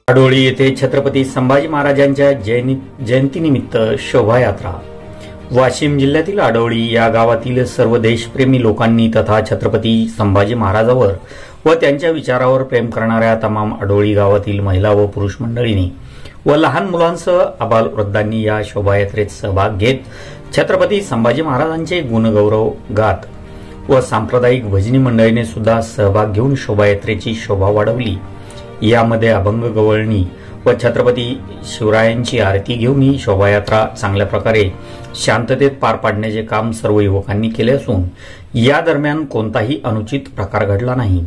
आडोळी येथे छत्रपती संभाजी महाराजांच्या जयंतीनिमित्त शोभायात्रा। वाशिम जिल्ह्यातील आडोळी या गावातील सर्व देशप्रेमी लोकांनी तथा छत्रपती संभाजी महाराजांवर व त्यांच्या विचारावर प्रेम करणाऱ्या तमाम आडोळी गावातील महिला व पुरुष मंडळींनी व लहान मुलांसह आबालवृद्धांनी या शोभायात्रेत सहभाग घेत छत्रपती संभाजी महाराजांचे गुणगौरव गात व सांप्रदायिक भजनी मंडळीने सुद्धा सहभाग घेऊन शोभायात्रेची शोभा वाढवली। यामध्ये अभंग गवळणी व छत्रपती शिवरायांची आरती घेऊन ही शोभायात्रा चांगल्या प्रकारे शांततेत पार पाडण्याचे काम सर्व युवकांनी केले असून या दरम्यान कोणताही अनुचित प्रकार घडला नाही।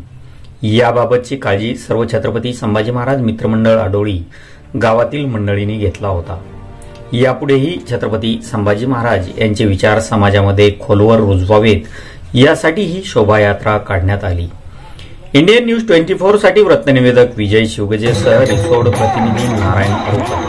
याबाबतची काळजी सर्व छत्रपती संभाजी महाराज मित्रमंडळ आडोळी गावातील मंडळींनी घेतला होता। यापुढेही छत्रपती संभाजी महाराज यांचे विचार समाजामध्ये खोलवर रुजवावेत यासाठी ही शोभायात्रा काढण्यात आली। इंडियन न्यूज 24 साठी वृत्तनिवेदक विजय शिवगजेसह रिसोड प्रतिनिधी नारायण अरुपते।